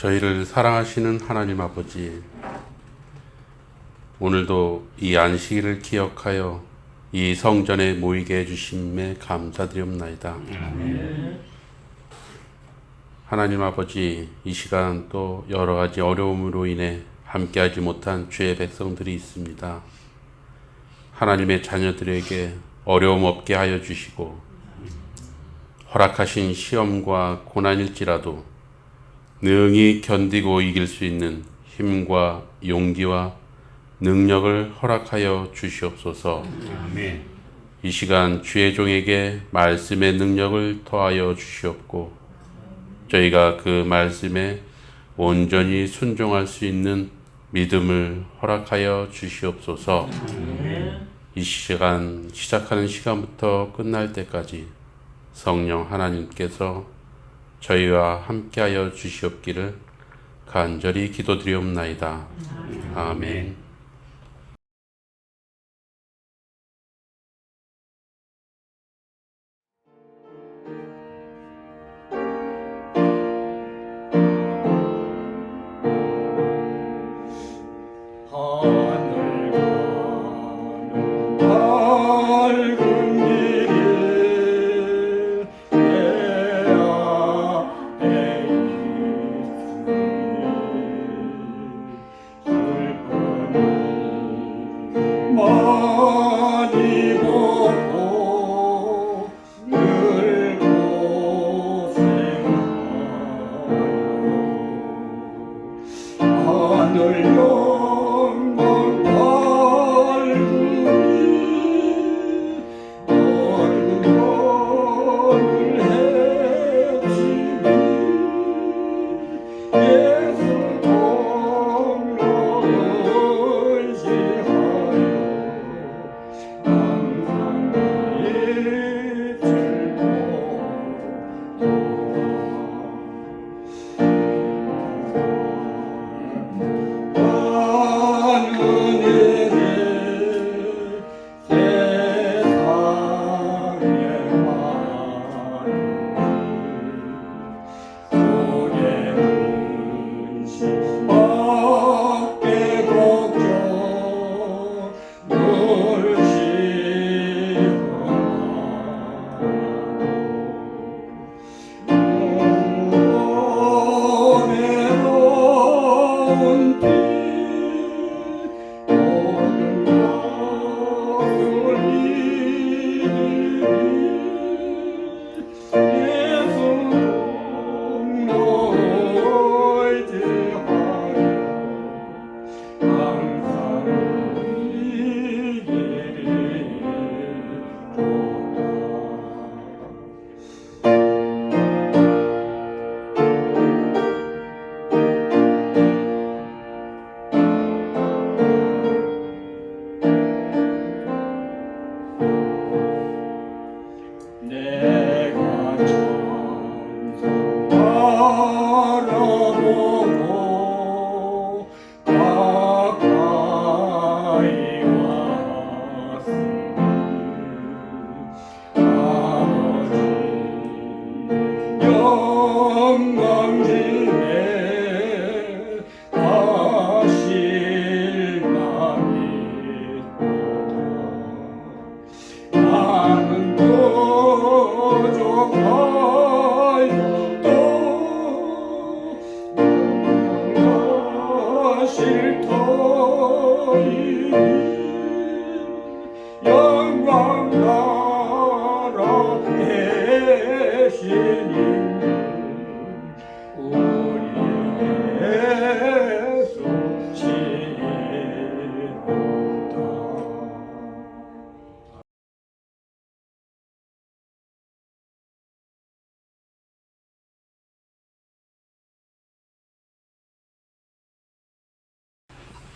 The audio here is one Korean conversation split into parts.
저희를 사랑하시는 하나님 아버지, 오늘도 이 안식일을 기억하여 이 성전에 모이게 해주심에 감사드리옵나이다. 하나님 아버지, 이 시간 또 여러 가지 어려움으로 인해 함께하지 못한 주의 백성들이 있습니다. 하나님의 자녀들에게 어려움 없게 하여 주시고 허락하신 시험과 고난일지라도 능히 견디고 이길 수 있는 힘과 용기와 능력을 허락하여 주시옵소서. 아멘. 이 시간 주의 종에게 말씀의 능력을 더하여 주시옵고 저희가 그 말씀에 온전히 순종할 수 있는 믿음을 허락하여 주시옵소서. 이 시간 시작하는 시간부터 끝날 때까지 성령 하나님께서 저희와 함께하여 주시옵기를 간절히 기도드리옵나이다. 아멘.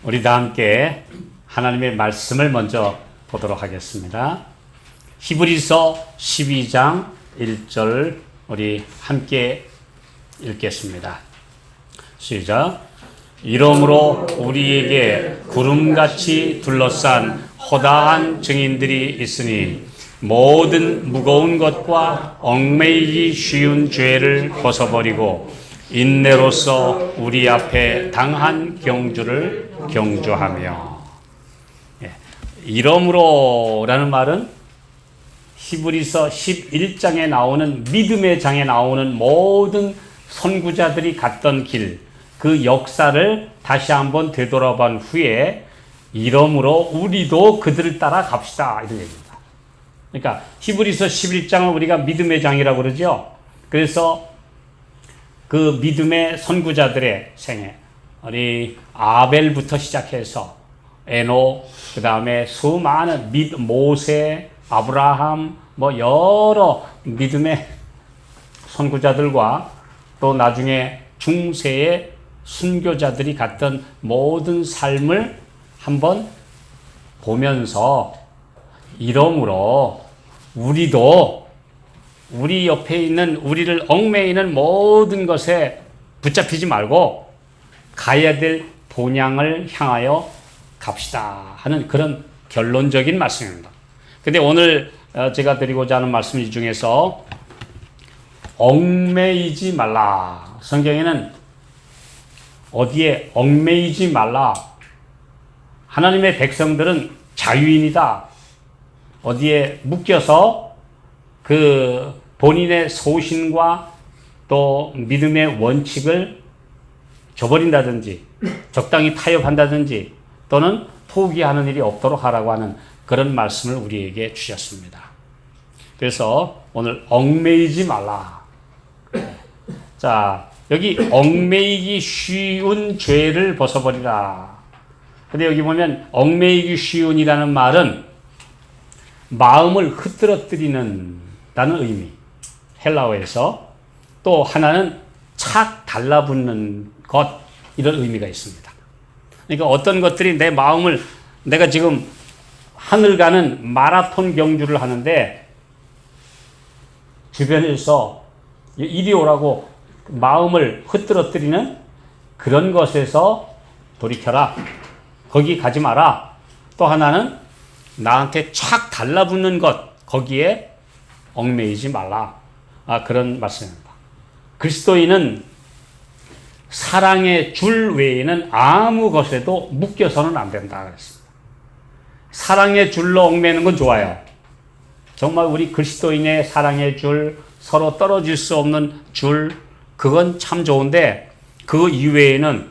우리 다 함께 하나님의 말씀을 먼저 보도록 하겠습니다. 히브리서 12장 1절 우리 함께 읽겠습니다. 시작. 이러므로 우리에게 구름같이 둘러싼 허다한 증인들이 있으니 모든 무거운 것과 얽매이기 쉬운 죄를 벗어버리고 인내로서 우리 앞에 당한 경주를 경주하며. 예. 이러므로라는 말은 히브리서 11장에 나오는 믿음의 장에 나오는 모든 선구자들이 갔던 길, 그 역사를 다시 한번 되돌아본 후에 이러므로 우리도 그들을 따라 갑시다 이런 얘기입니다. 그러니까 히브리서 11장을 우리가 믿음의 장이라고 그러죠. 그래서 그 믿음의 선구자들의 생애, 우리 아벨부터 시작해서 에녹, 그 다음에 수많은 모세, 아브라함, 뭐 여러 믿음의 선구자들과 또 나중에 중세의 순교자들이 갔던 모든 삶을 한번 보면서 이러므로 우리도 우리 옆에 있는 우리를 얽매이는 모든 것에 붙잡히지 말고 가야 될 본향을 향하여 갑시다 하는 그런 결론적인 말씀입니다. 근데 오늘 제가 드리고자 하는 말씀 중에서 얽매이지 말라. 성경에는 어디에 얽매이지 말라. 하나님의 백성들은 자유인이다. 어디에 묶여서 그 본인의 소신과 또 믿음의 원칙을 저버린다든지 적당히 타협한다든지 또는 포기하는 일이 없도록 하라고 하는 그런 말씀을 우리에게 주셨습니다. 그래서 오늘 얽매이지 말라. 자, 여기 얽매이기 쉬운 죄를 벗어버리라. 근데 여기 보면 얽매이기 쉬운이라는 말은 마음을 흐트러뜨리는 다는 의미. 헬라어에서 또 하나는 착 달라붙는 것 이런 의미가 있습니다. 그러니까 어떤 것들이 내 마음을 내가 지금 하늘 가는 마라톤 경주를 하는데 주변에서 이리 오라고 마음을 흐트러뜨리는 그런 것에서 돌이켜라. 거기 가지 마라. 또 하나는 나한테 착 달라붙는 것 거기에 얽매이지 말라. 그런 말씀입니다. 그리스도인은 사랑의 줄 외에는 아무 것에도 묶여서는 안 된다 그랬습니다. 사랑의 줄로 얽매는 건 좋아요. 정말 우리 그리스도인의 사랑의 줄, 서로 떨어질 수 없는 줄, 그건 참 좋은데 그 이외에는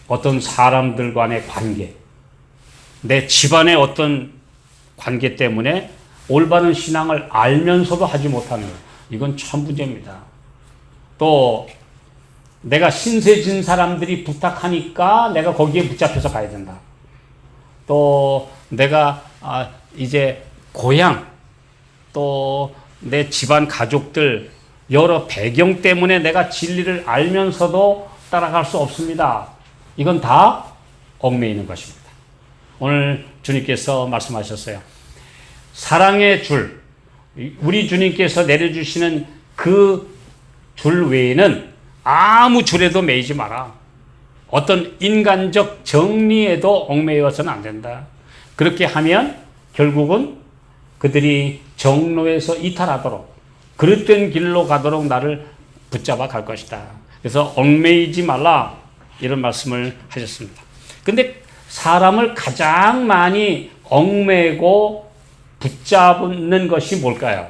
어떤 사람들 간의 관계, 내 집안의 어떤 관계 때문에 올바른 신앙을 알면서도 하지 못하는 것, 이건 참 문제입니다. 또 내가 신세진 사람들이 부탁하니까 내가 거기에 붙잡혀서 가야 된다. 또 내가 이제 고향, 또 내 집안 가족들 여러 배경 때문에 내가 진리를 알면서도 따라갈 수 없습니다. 이건 다 얽매이는 것입니다. 오늘 주님께서 말씀하셨어요. 사랑의 줄, 우리 주님께서 내려주시는 그 줄 외에는 아무 줄에도 매이지 마라. 어떤 인간적 정리에도 얽매여서는 안 된다. 그렇게 하면 결국은 그들이 정로에서 이탈하도록 그릇된 길로 가도록 나를 붙잡아 갈 것이다. 그래서 얽매이지 말라 이런 말씀을 하셨습니다. 근데 사람을 가장 많이 얽매고 붙잡는 것이 뭘까요?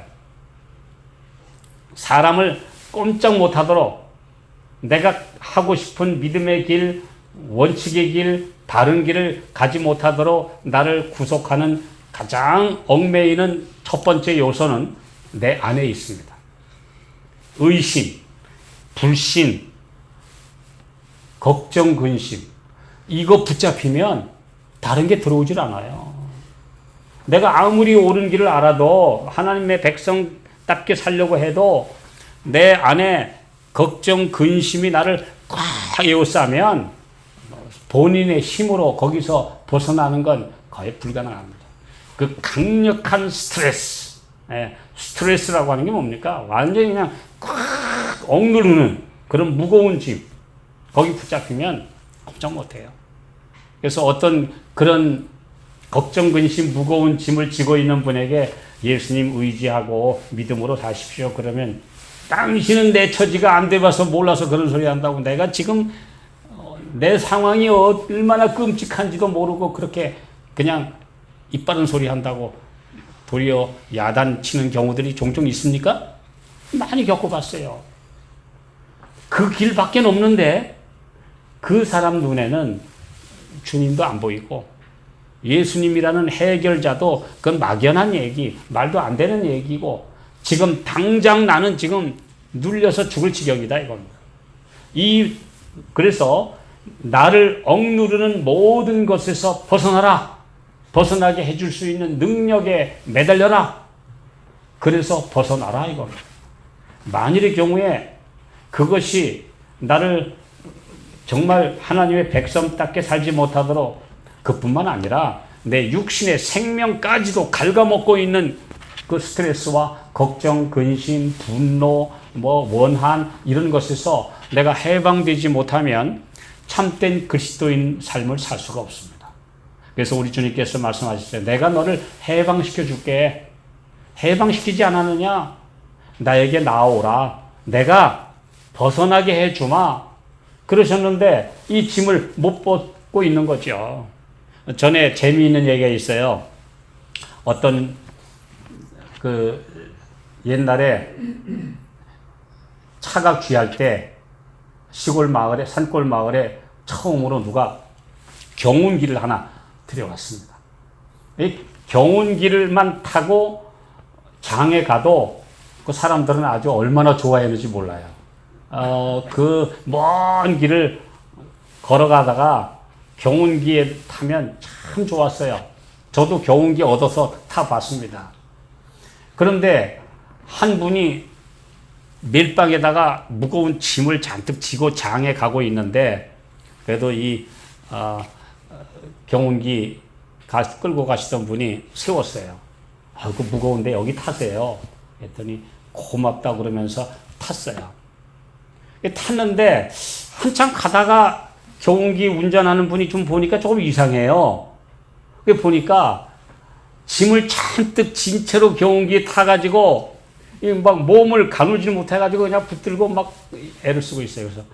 사람을 꼼짝 못하도록 내가 하고 싶은 믿음의 길, 원칙의 길, 바른 길을 가지 못하도록 나를 구속하는 가장 얽매이는 첫 번째 요소는 내 안에 있습니다. 의심, 불신, 걱정, 근심. 이거 붙잡히면 다른 게 들어오질 않아요. 내가 아무리 옳은 길을 알아도 하나님의 백성답게 살려고 해도 내 안에 걱정, 근심이 나를 꽉 에워싸면 본인의 힘으로 거기서 벗어나는 건 거의 불가능합니다. 그 강력한 스트레스, 스트레스라고 하는 게 뭡니까? 완전히 그냥 꽉 억누르는 그런 무거운 짐, 거기 붙잡히면 걱정 못해요. 그래서 어떤 그런 걱정, 근심, 무거운 짐을 지고 있는 분에게 예수님 의지하고 믿음으로 사십시오. 그러면 당신은 내 처지가 안 돼봐서 몰라서 그런 소리 한다고. 내가 지금 내 상황이 얼마나 끔찍한지도 모르고 그렇게 그냥 이빠른 소리 한다고 도리어 야단치는 경우들이 종종 있습니까? 많이 겪어봤어요. 그 길밖에 없는데 그 사람 눈에는 주님도 안 보이고 예수님이라는 해결자도 그건 막연한 얘기, 말도 안 되는 얘기고 지금 당장 나는 지금 눌려서 죽을 지경이다 이겁니다. 그래서 나를 억누르는 모든 것에서 벗어나라. 벗어나게 해줄 수 있는 능력에 매달려라. 그래서 벗어나라 이겁니다. 만일의 경우에 그것이 나를 정말 하나님의 백성답게 살지 못하도록 그뿐만 아니라 내 육신의 생명까지도 갉아먹고 있는 그 스트레스와 걱정, 근심, 분노, 원한 이런 것에서 내가 해방되지 못하면 참된 그리스도인 삶을 살 수가 없습니다. 그래서 우리 주님께서 말씀하셨어요. 내가 너를 해방시켜 줄게. 해방시키지 않았느냐? 나에게 나오라. 내가 벗어나게 해주마. 그러셨는데 이 짐을 못 벗고 있는 거죠. 전에 재미있는 얘기가 있어요. 어떤 옛날에 차가 귀할 때 시골 마을에, 산골 마을에 처음으로 누가 경운기를 하나 들여왔습니다. 이 경운기를만 타고 장에 가도 그 사람들은 아주 얼마나 좋아했는지 몰라요. 그 먼 길을 걸어가다가 경운기에 타면 참 좋았어요. 저도 경운기 얻어서 타봤습니다. 그런데 한 분이 밀방에다가 무거운 짐을 잔뜩 지고 장에 가고 있는데 그래도 이 경운기 끌고 가시던 분이 세웠어요. 그 무거운데 여기 타세요. 했더니 고맙다 그러면서 탔어요. 탔는데 한참 가다가 경운기 운전하는 분이 좀 보니까 조금 이상해요. 보니까 짐을 잔뜩 진 채로 경운기에 타가지고 막 몸을 가누지 못해가지고 그냥 붙들고 막 애를 쓰고 있어요. 그래서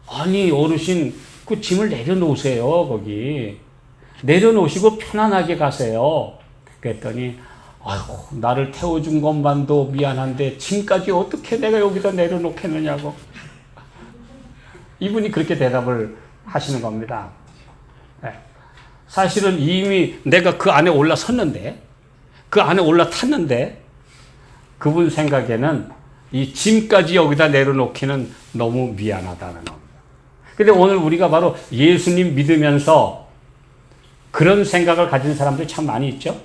아니 어르신 그 짐을 내려놓으세요. 거기 내려놓으시고 편안하게 가세요. 그랬더니 아이고 나를 태워준 것만도 미안한데 짐까지 어떻게 내가 여기다 내려놓겠느냐고 이분이 그렇게 대답을 하시는 겁니다. 사실은 이미 내가 그 안에 올라섰는데 그 안에 올라탔는데 그분 생각에는 이 짐까지 여기다 내려놓기는 너무 미안하다는 겁니다. 근데 오늘 우리가 바로 예수님 믿으면서 그런 생각을 가진 사람들이 참 많이 있죠.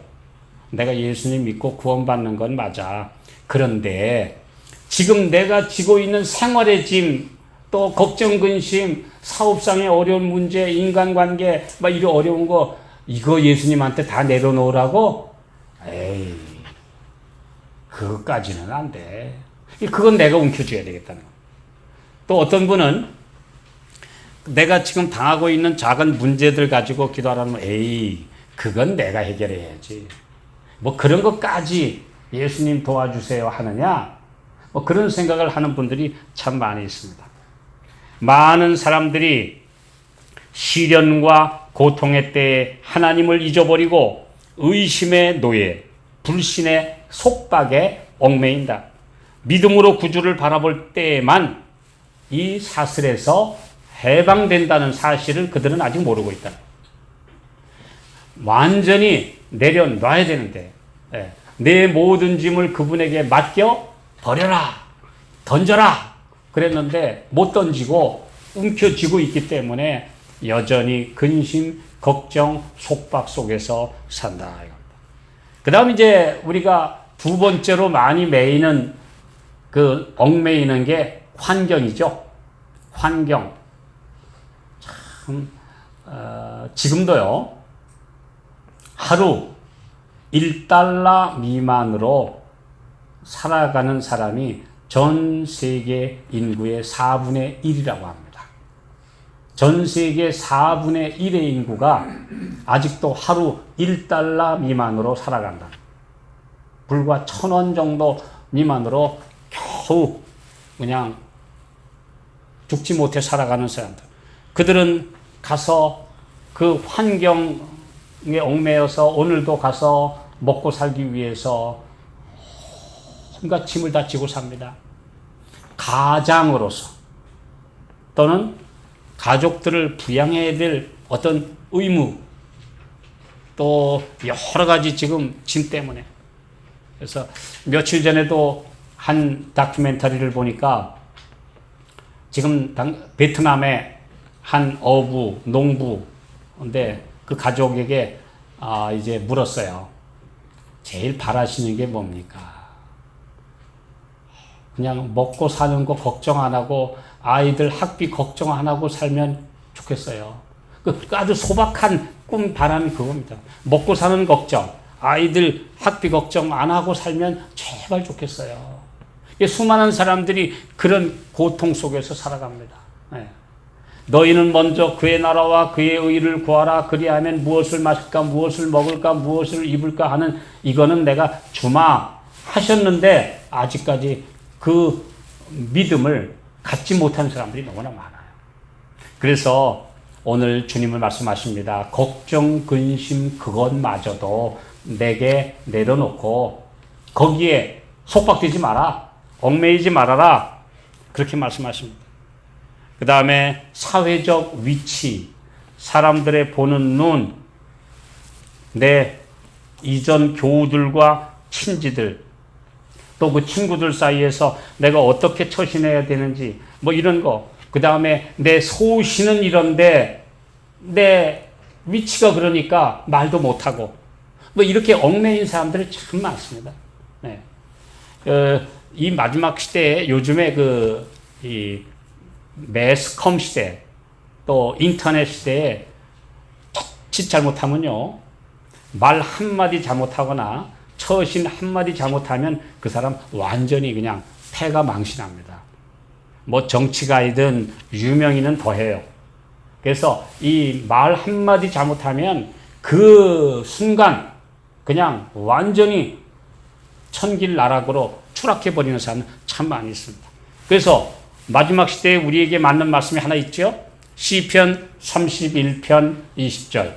내가 예수님 믿고 구원받는 건 맞아. 그런데 지금 내가 지고 있는 생활의 짐, 또 걱정, 근심, 사업상의 어려운 문제, 인간관계, 막 이런 어려운 거 이거 예수님한테 다 내려놓으라고? 에이, 그것까지는 안 돼. 그건 내가 움켜줘야 되겠다는 거야. 또 어떤 분은 내가 지금 당하고 있는 작은 문제들 가지고 기도하라면 에이, 그건 내가 해결해야지. 뭐 그런 것까지 예수님 도와주세요 하느냐? 뭐 그런 생각을 하는 분들이 참 많이 있습니다. 많은 사람들이 시련과 고통의 때에 하나님을 잊어버리고 의심의 노예, 불신의 속박에 얽매인다. 믿음으로 구주를 바라볼 때에만 이 사슬에서 해방된다는 사실을 그들은 아직 모르고 있다. 완전히 내려놔야 되는데 내 모든 짐을 그분에게 맡겨 버려라, 던져라 그랬는데 못 던지고 움켜쥐고 있기 때문에 여전히 근심, 걱정, 속박 속에서 산다. 그 다음 이제 우리가 두 번째로 많이 매이는 그 얽매이는 게 환경이죠. 환경. 참 지금도요. 하루 1달러 미만으로 살아가는 사람이 전 세계 인구의 4분의 1이라고 합니다. 전 세계 4분의 1의 인구가 아직도 하루 1달러 미만으로 살아간다. 불과 1,000원 정도 미만으로 겨우 그냥 죽지 못해 살아가는 사람들. 그들은 가서 그 환경에 얽매여서 오늘도 가서 먹고 살기 위해서 온갖 짐을 다 지고 삽니다. 가장으로서 또는 가족들을 부양해야 될 어떤 의무, 또 여러 가지 지금 짐 때문에. 그래서 며칠 전에도 한 다큐멘터리를 보니까 지금 베트남의 한 어부, 농부인데 그 가족에게 이제 물었어요. 제일 바라시는 게 뭡니까? 그냥 먹고 사는 거 걱정 안 하고 아이들 학비 걱정 안 하고 살면 좋겠어요. 그 아주 소박한 꿈 바람이 그겁니다. 먹고 사는 걱정, 아이들 학비 걱정 안 하고 살면 제발 좋겠어요. 수많은 사람들이 그런 고통 속에서 살아갑니다. 네. 너희는 먼저 그의 나라와 그의 의를 구하라. 그리하면 무엇을 마실까, 무엇을 먹을까, 무엇을 입을까 하는 이거는 내가 주마 하셨는데 아직까지 그 믿음을 갖지 못한 사람들이 너무나 많아요. 그래서 오늘 주님을 말씀하십니다. 걱정, 근심 그것마저도 내게 내려놓고 거기에 속박되지 마라. 얽매이지 말아라. 그렇게 말씀하십니다. 그 다음에 사회적 위치, 사람들의 보는 눈, 내 이전 교우들과 친지들, 또 그 친구들 사이에서 내가 어떻게 처신해야 되는지, 뭐 이런 거. 그 다음에 내 소신은 이런데 내 위치가 그러니까 말도 못하고, 뭐 이렇게 얽매인 사람들이 참 많습니다. 네. 이 마지막 시대에 요즘에 이 매스컴 시대, 또 인터넷 시대에 자칫 잘못하면요, 말 한마디 잘못하거나 처신 한마디 잘못하면 그 사람 완전히 그냥 패가 망신합니다. 뭐 정치가이든 유명인은 더해요. 그래서 이 말 한마디 잘못하면 그 순간 그냥 완전히 천길나락으로 추락해버리는 사람은 참 많이 있습니다. 그래서 마지막 시대에 우리에게 맞는 말씀이 하나 있죠. 시편 31편 20절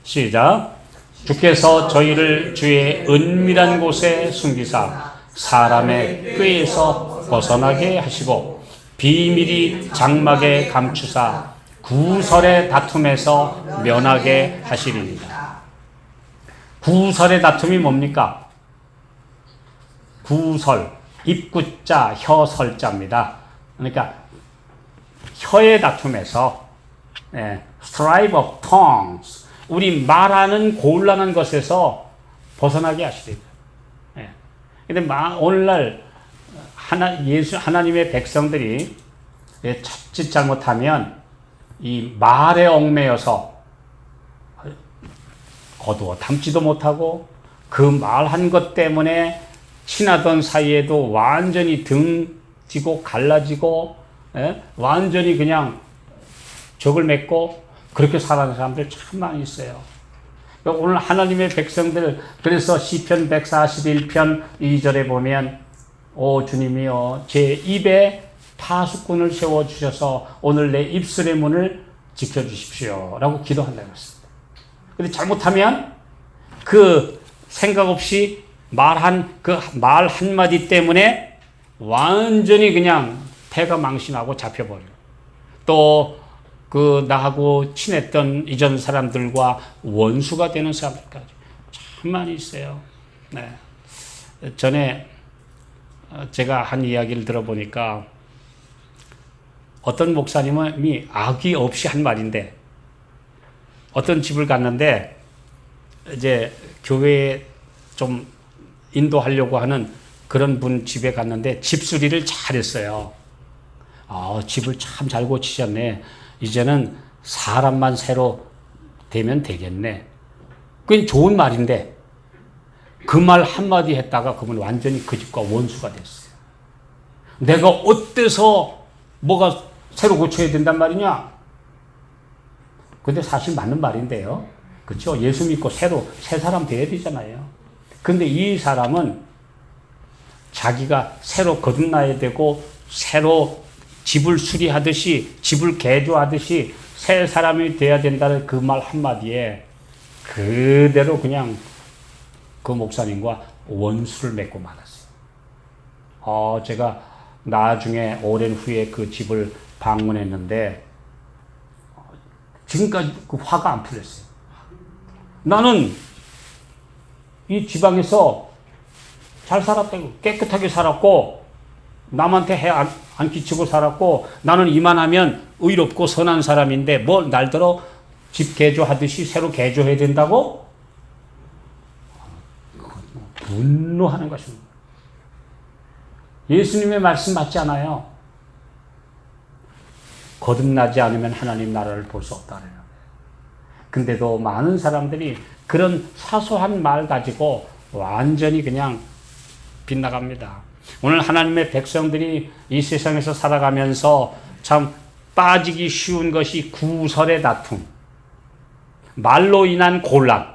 시작. 주께서 저희를 주의 은밀한 곳에 숨기사 사람의 꾀에서 벗어나게 하시고 비밀이 장막에 감추사 구설의 다툼에서 면하게 하시리이다. 구설의 다툼이 뭡니까? 구설, 입구자, 혀설자입니다. 그러니까 혀의 다툼에서 strife of tongues, 우리 말하는 곤란한 것에서 벗어나게 하시리이다. 근데 오늘날 하나님의 백성들이 자칫 잘못하면 이 말에 얽매여서 거두어 담지도 못하고 그 말한 것 때문에 친하던 사이에도 완전히 등지고 갈라지고 완전히 그냥 적을 맺고 그렇게 살아가는 사람들 참 많이 있어요. 오늘 하나님의 백성들, 그래서 시편 141편 2절에 보면 오 주님이여 제 입에 파수꾼을 세워주셔서 오늘 내 입술의 문을 지켜주십시오 라고 기도한다고 했습니다. 근데 잘못하면 그 생각 없이 말한 그 말 한마디 때문에 완전히 그냥 패가 망신하고 잡혀버려요. 또 그 나하고 친했던 이전 사람들과 원수가 되는 사람들까지 참 많이 있어요. 네. 전에 제가 한 이야기를 들어보니까 어떤 목사님이 악의 없이 한 말인데 어떤 집을 갔는데 이제 교회에 좀 인도하려고 하는 그런 분 집에 갔는데 집수리를 잘했어요. 집을 참 잘 고치셨네. 이제는 사람만 새로 되면 되겠네. 그건 좋은 말인데 그 말 한마디 했다가 그분 완전히 그 집과 원수가 됐어요. 내가 어때서 뭐가 새로 고쳐야 된단 말이냐? 근데 사실 맞는 말인데요. 그렇죠? 예수 믿고 새 사람 돼야 되잖아요. 근데 이 사람은 자기가 새로 거듭나야 되고 새로 집을 수리하듯이 집을 개조하듯이 새 사람이 돼야 된다는 그 말 한마디에 그대로 그냥 그 목사님과 원수를 맺고 말았어요. 제가 나중에 오랜 후에 그 집을 방문했는데 지금까지 그 화가 안 풀렸어요. 나는 이 지방에서 잘 살았다고, 깨끗하게 살았고 남한테 해 안 끼치고 살았고 나는 이만하면 의롭고 선한 사람인데 뭘 날더러 집 개조하듯이 새로 개조해야 된다고? 분노하는 것입니다. 예수님의 말씀 맞지 않아요? 거듭나지 않으면 하나님 나라를 볼 수 없다네요. 근데도 많은 사람들이 그런 사소한 말 가지고 완전히 그냥 빗나갑니다. 오늘 하나님의 백성들이 이 세상에서 살아가면서 참 빠지기 쉬운 것이 구설의 다툼, 말로 인한 곤란,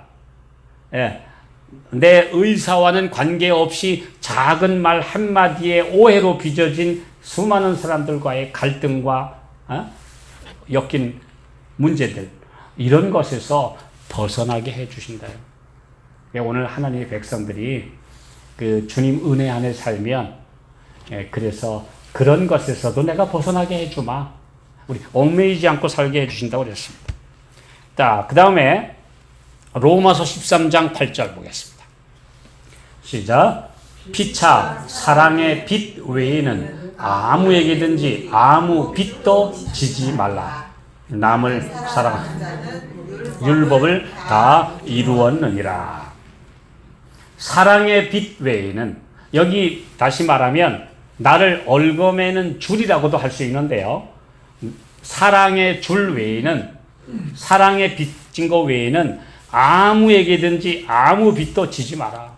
내 의사와는 관계없이 작은 말 한마디에 오해로 빚어진 수많은 사람들과의 갈등과 엮인 문제들, 이런 것에서 벗어나게 해주신다요. 오늘 하나님의 백성들이 그 주님 은혜 안에 살면, 그래서 그런 것에서도 내가 벗어나게 해주마. 우리 얽매이지 않고 살게 해주신다고 그랬습니다. 자, 그 다음에 로마서 13장 8절 보겠습니다. 시작. 피차 사랑의 빚 외에는 아무에게든지 아무 빚도 지지 말라. 남을 사랑하는 율법을 다 이루었느니라. 사랑의 빚 외에는, 여기 다시 말하면 나를 얽어매는 줄이라고도 할 수 있는데요. 사랑의 줄 외에는, 사랑의 빚진 것 외에는 아무에게든지 아무 빚도 지지 마라.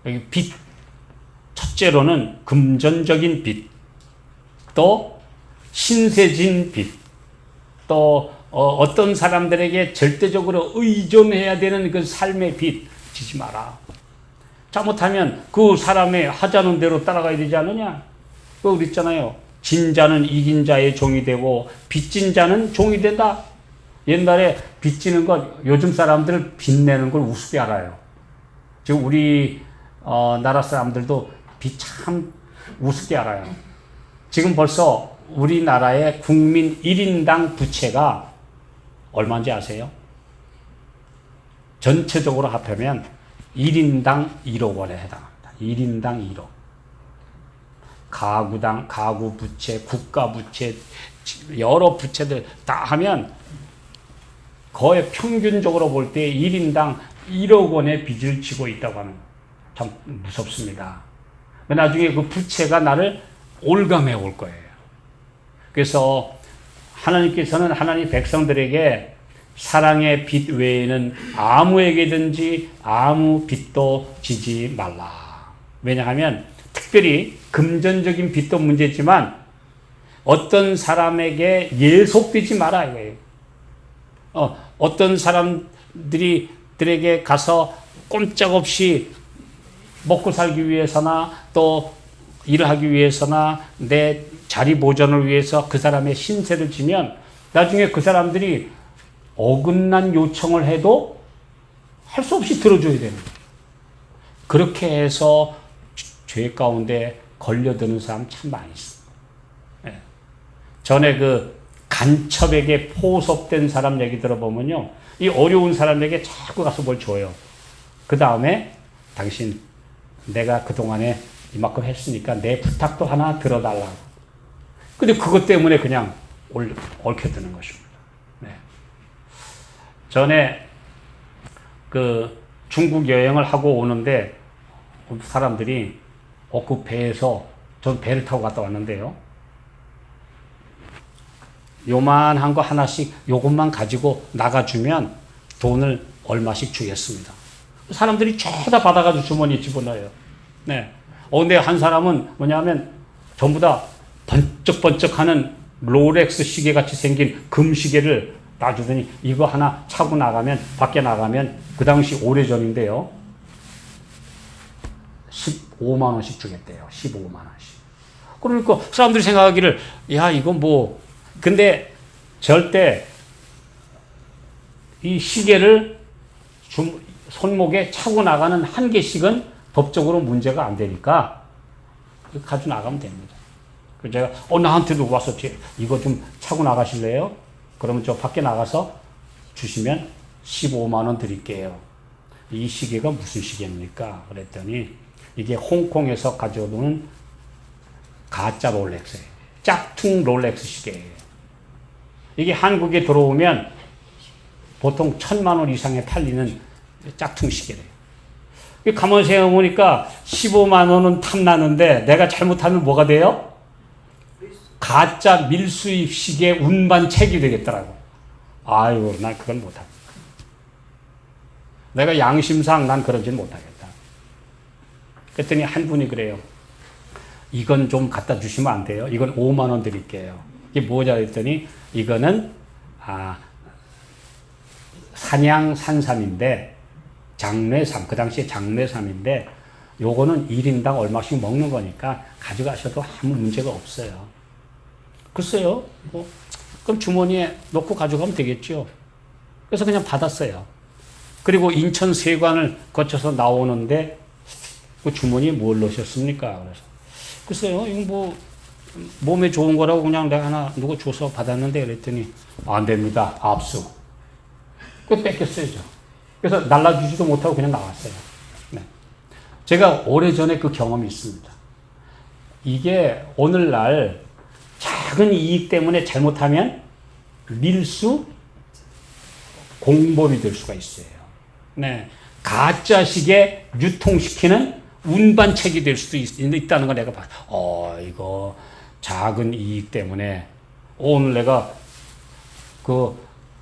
여기 빚, 첫째로는 금전적인 빚, 또 신세진 빚, 또 어떤 사람들에게 절대적으로 의존해야 되는 그 삶의 빚 지지 마라. 잘못하면 그 사람의 하자는 대로 따라가야 되지 않느냐? 그거 그랬잖아요. 진 자는 이긴 자의 종이 되고 빚진 자는 종이 된다. 옛날에 빚지는 것, 요즘 사람들 빚내는 걸 우습게 알아요. 지금 우리 나라 사람들도 빚 참 우습게 알아요. 지금 벌써 우리나라의 국민 1인당 부채가 얼마인지 아세요? 전체적으로 합하면 1인당 1억 원에 해당합니다. 1인당 1억. 가구당, 가구 부채, 국가 부채, 여러 부채들 다 하면 거의 평균적으로 볼 때 1인당 1억 원의 빚을 지고 있다고 하는, 참 무섭습니다. 나중에 그 부채가 나를 올감해 올 거예요. 그래서 하나님께서는 하나님 백성들에게 사랑의 빚 외에는 아무에게든지 아무 빚도 지지 말라. 왜냐하면 특별히 금전적인 빚도 문제지만 어떤 사람에게 예속되지 마라 이거예요. 어떤 사람들에게 가서 꼼짝없이 먹고 살기 위해서나 또 일을 하기 위해서나 내 자리 보존을 위해서 그 사람의 신세를 지면 나중에 그 사람들이 어긋난 요청을 해도 할 수 없이 들어줘야 되는 거예요. 그렇게 해서 죄 가운데 걸려드는 사람 참 많이 있습니다. 전에 그 간첩에게 포섭된 사람 얘기 들어보면요, 이 어려운 사람에게 자꾸 가서 뭘 줘요. 그 다음에 당신 내가 그동안에 이만큼 했으니까 내 부탁도 하나 들어달라고. 근데 그것 때문에 그냥 얽혀드는 것입니다. 네. 전에 그 중국 여행을 하고 오는데 사람들이 그 배에서, 전 배를 타고 갔다 왔는데요, 요만한 거 하나씩 요것만 가지고 나가주면 돈을 얼마씩 주겠습니다. 사람들이 죄다 받아가지고 주머니에 집어넣어요. 네. 근데 한 사람은 뭐냐면 전부 다 번쩍번쩍하는 롤렉스 시계 같이 생긴 금시계를 놔주더니 이거 하나 차고 나가면, 밖에 나가면, 그 당시 오래전인데요, 15만 원씩 주겠대요. 15만 원씩. 그러니까 사람들이 생각하기를 야 이거 뭐 근데 절대 이 시계를 손목에 차고 나가는 한 개씩은 법적으로 문제가 안 되니까 가지고 나가면 됩니다. 그래서 제가 나한테도 와서 이거 좀 차고 나가실래요? 그러면 저 밖에 나가서 주시면 15만 원 드릴게요. 이 시계가 무슨 시계입니까? 그랬더니 이게 홍콩에서 가져오는 가짜 롤렉스예요. 짝퉁 롤렉스 시계예요. 이게 한국에 들어오면 보통 1,000만 원 이상에 팔리는 짝퉁 시계래요. 가만히 생각해보니까 15만 원은 탐나는데 내가 잘못하면 뭐가 돼요? 가짜 밀수입 시계 운반책이 되겠더라고. 아유, 난 그건 못하겠다. 내가 양심상 난 그러진 못하겠다. 그랬더니 한 분이 그래요. 이건 좀 갖다 주시면 안 돼요? 이건 5만 원 드릴게요. 이게 뭐냐 했더니 이거는 산양 산삼인데 장례삼, 그 당시에 장례삼인데 요거는 1인당 얼마씩 먹는 거니까 가져가셔도 아무 문제가 없어요. 글쎄요. 뭐 그럼 주머니에 넣고 가져가면 되겠죠. 그래서 그냥 받았어요. 그리고 인천 세관을 거쳐서 나오는데 그 주머니에 뭘 넣으셨습니까? 그래서 글쎄요. 이거 뭐 몸에 좋은 거라고 그냥 내가 하나 누구 줘서 받았는데 그랬더니 안 됩니다. 압수. 그거 뺏겼어요. 그래서 날라주지도 못하고 그냥 나왔어요. 네. 제가 오래전에 그 경험이 있습니다. 이게 오늘날 작은 이익 때문에 잘못하면 밀수 공범이 될 수가 있어요. 네. 가짜 시계 유통시키는 운반책이 될 수도 있다는 거 내가 이거 작은 이익 때문에 오늘 내가 그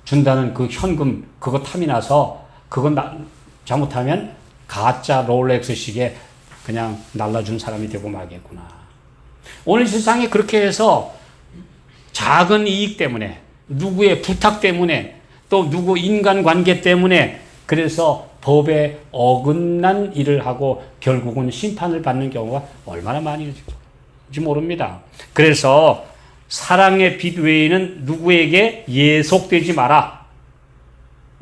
준다는 그 현금 그거 탐이 나서 그건 잘못하면 가짜 롤렉스 시계 그냥 날라준 사람이 되고 말겠구나. 오늘 세상에 그렇게 해서 작은 이익 때문에 누구의 부탁 때문에 또 누구 인간관계 때문에 그래서 법에 어긋난 일을 하고 결국은 심판을 받는 경우가 얼마나 많은지 모릅니다. 그래서 사랑의 빛 외에는 누구에게 예속되지 마라.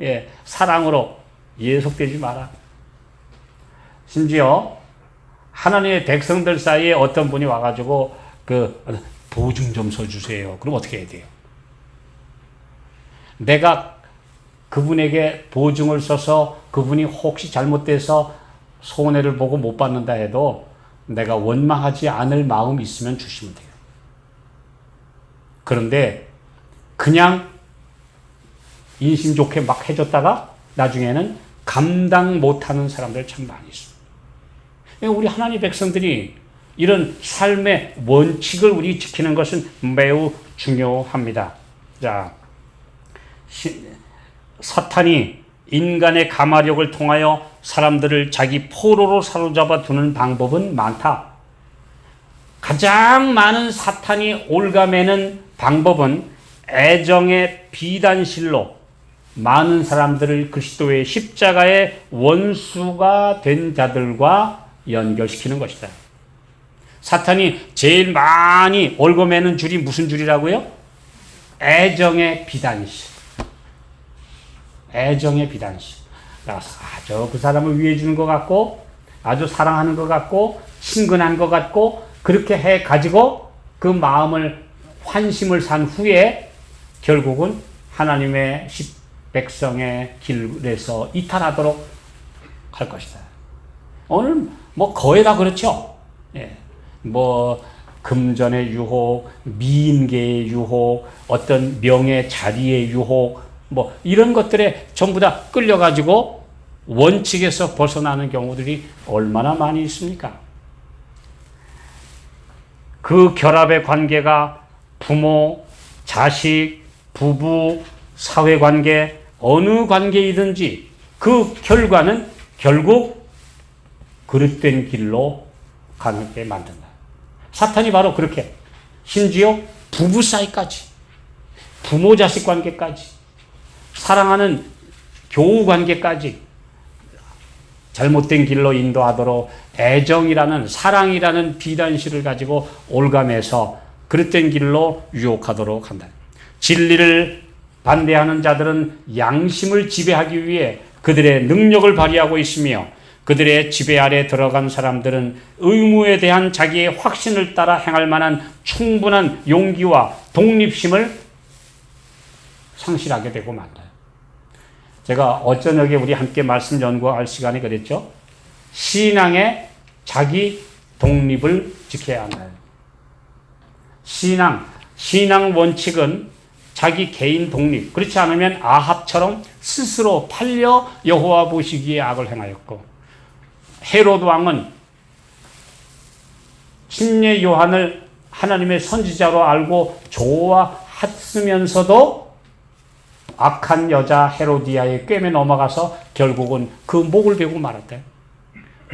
예, 사랑으로 예속되지 마라. 심지어 하나님의 백성들 사이에 어떤 분이 와가지고 보증 좀 서주세요. 그럼 어떻게 해야 돼요? 내가 그분에게 보증을 써서 그분이 혹시 잘못돼서 손해를 보고 못 받는다 해도 내가 원망하지 않을 마음이 있으면 주시면 돼요. 그런데 그냥 인심 좋게 막 해줬다가 나중에는 감당 못하는 사람들 참 많이 있습니다. 우리 하나님 백성들이 이런 삶의 원칙을 우리 지키는 것은 매우 중요합니다. 자, 사탄이 인간의 가마력을 통하여 사람들을 자기 포로로 사로잡아 두는 방법은 많다. 가장 많은 사탄이 올가매는 방법은 애정의 비단실로 많은 사람들을 그리스도의 십자가의 원수가 된 자들과 연결시키는 것이다. 사탄이 제일 많이 올가매는 줄이 무슨 줄이라고요? 애정의 비단실. 애정의 비단실. 아주 그 사람을 위해 주는 것 같고 아주 사랑하는 것 같고 친근한 것 같고 그렇게 해가지고 그 마음을 환심을 산 후에 결국은 하나님의 백성의 길에서 이탈하도록 할 것이다. 오늘 뭐 거의 다 그렇죠. 예. 뭐 금전의 유혹, 미인계의 유혹, 어떤 명예 자리의 유혹, 뭐 이런 것들에 전부 다 끌려가지고 원칙에서 벗어나는 경우들이 얼마나 많이 있습니까? 그 결합의 관계가 부모, 자식, 부부, 사회관계, 어느 관계이든지 그 결과는 결국 그릇된 길로 가게 만든다. 사탄이 바로 그렇게 심지어 부부 사이까지 부모 자식 관계까지 사랑하는 교우 관계까지 잘못된 길로 인도하도록 애정이라는 사랑이라는 비단실을 가지고 올가매서 그릇된 길로 유혹하도록 한다. 진리를 반대하는 자들은 양심을 지배하기 위해 그들의 능력을 발휘하고 있으며 그들의 지배 아래 들어간 사람들은 의무에 대한 자기의 확신을 따라 행할 만한 충분한 용기와 독립심을 상실하게 되고 만나요. 제가 어저녁에 우리 함께 말씀 연구할 시간에 그랬죠. 신앙의 자기 독립을 지켜야 한다. 신앙 원칙은 자기 개인 독립. 그렇지 않으면 아합처럼 스스로 팔려 여호와 보시기에 악을 행하였고, 헤롯 왕은 침례 요한을 하나님의 선지자로 알고 좋아했으면서도 악한 여자 헤로디아의 꿰매 넘어가서 결국은 그 목을 베고 말았대.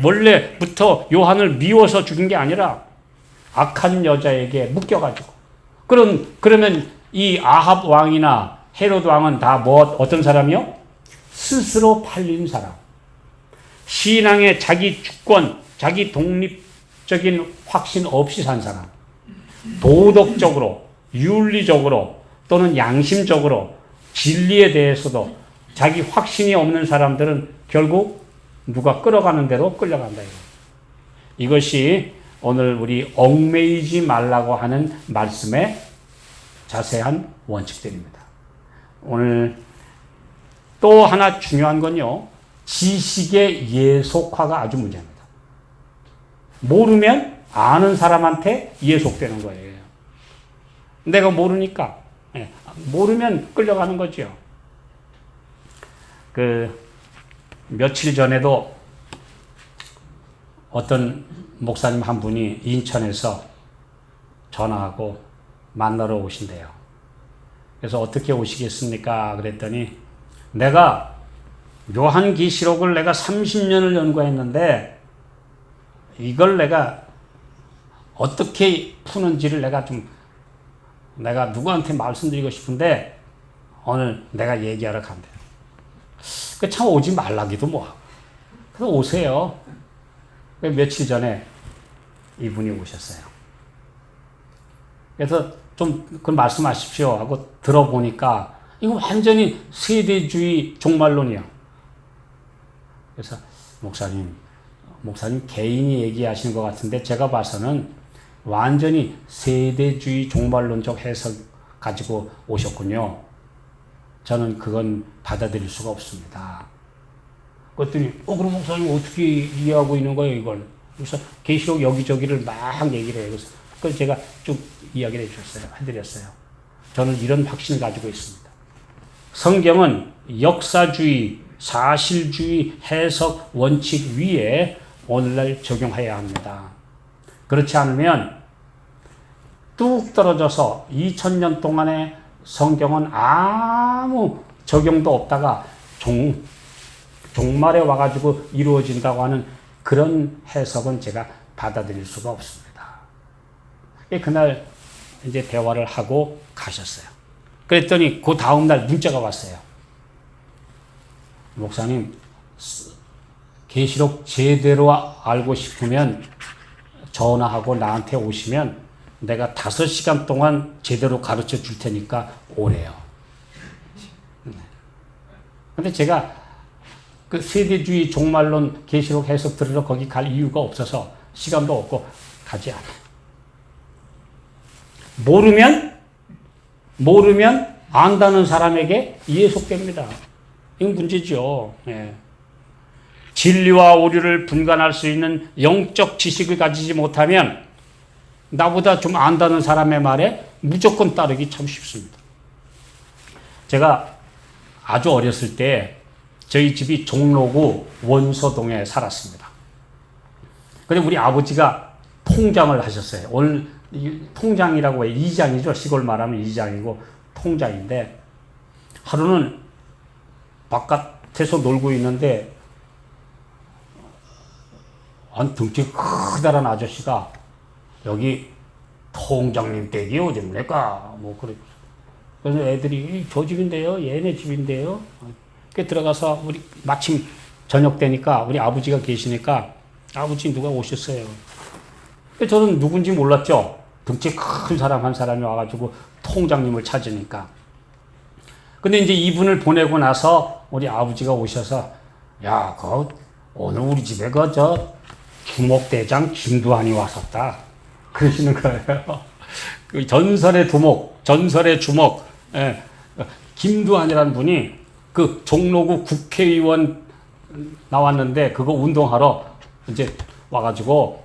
원래부터 요한을 미워서 죽인 게 아니라 악한 여자에게 묶여가지고. 그러면 이 아합 왕이나 헤롯 왕은 다 어떤 사람이요? 스스로 팔린 사람. 신앙의 자기 주권, 자기 독립적인 확신 없이 산 사람. 도덕적으로, 윤리적으로 또는 양심적으로 진리에 대해서도 자기 확신이 없는 사람들은 결국 누가 끌어가는 대로 끌려간다. 이것이 오늘 우리 얽매이지 말라고 하는 말씀의 자세한 원칙들입니다. 오늘 또 하나 중요한 건요. 지식의 예속화가 아주 문제입니다. 모르면 아는 사람한테 예속되는 거예요. 내가 모르니까. 모르면 끌려가는 거죠. 며칠 전에도 어떤 목사님 한 분이 인천에서 전화하고 만나러 오신대요. 그래서 어떻게 오시겠습니까? 그랬더니 내가 요한계시록을 내가 30년을 연구했는데 이걸 내가 어떻게 푸는지를 내가 누구한테 말씀드리고 싶은데 오늘 내가 얘기하러 간대요. 참 오지 말라기도 뭐하고. 그래서 오세요. 며칠 전에 이분이 오셨어요. 그래서 좀 그 말씀하십시오 하고 들어보니까 이거 완전히 세대주의 종말론이야. 그래서 목사님 개인이 얘기하시는 것 같은데 제가 봐서는 완전히 세대주의 종말론적 해석 가지고 오셨군요. 저는 그건 받아들일 수가 없습니다. 그랬더니 그럼 목사님 어떻게 이해하고 있는 거예요 이걸? 그래서 계시록 여기저기를 막 얘기를 해요. 그래서 제가 쭉 이야기를 해드렸어요. 저는 이런 확신을 가지고 있습니다. 성경은 역사주의, 사실주의 해석 원칙 위에 오늘날 적용해야 합니다. 그렇지 않으면 뚝 떨어져서 2000년 동안의 성경은 아무 적용도 없다가 종말에 와가지고 이루어진다고 하는 그런 해석은 제가 받아들일 수가 없습니다. 그날 이제 대화를 하고 가셨어요. 그랬더니 그 다음날 문자가 왔어요. 목사님, 계시록 제대로 알고 싶으면 전화하고 나한테 오시면 내가 5시간 동안 제대로 가르쳐 줄 테니까 오래요. 근데 제가 그 세대주의 종말론 계시록 해석 들으러 거기 갈 이유가 없어서 시간도 없고 가지 않아요. 모르면 안다는 사람에게 예속됩니다. 이건 문제죠. 진리와 오류를 분간할 수 있는 영적 지식을 가지지 못하면 나보다 좀 안다는 사람의 말에 무조건 따르기 참 쉽습니다. 제가 아주 어렸을 때 저희 집이 종로구 원서동에 살았습니다. 근데 우리 아버지가 통장을 하셨어요. 오늘 통장이라고 해요. 이장이죠. 시골 말하면 이장이고 통장인데 하루는 바깥에서 놀고 있는데 등치 크다란 아저씨가 여기 통장님 댁이 어딥니까? 그래서 애들이 저 집인데요. 얘네 집인데요. 들어가서 우리 마침 저녁 때니까 우리 아버지가 계시니까 아버지 누가 오셨어요. 저는 누군지 몰랐죠. 등치 큰 사람 한 사람이 와가지고 통장님을 찾으니까. 근데 이제 이분을 보내고 나서 우리 아버지가 오셔서 야, 오늘 우리 집에 주목대장 김두한이 왔었다. 그러시는 거예요. 그 전설의 두목, 전설의 주목, 예, 김두한이라는 분이 그 종로구 국회의원 나왔는데 그거 운동하러 이제 와가지고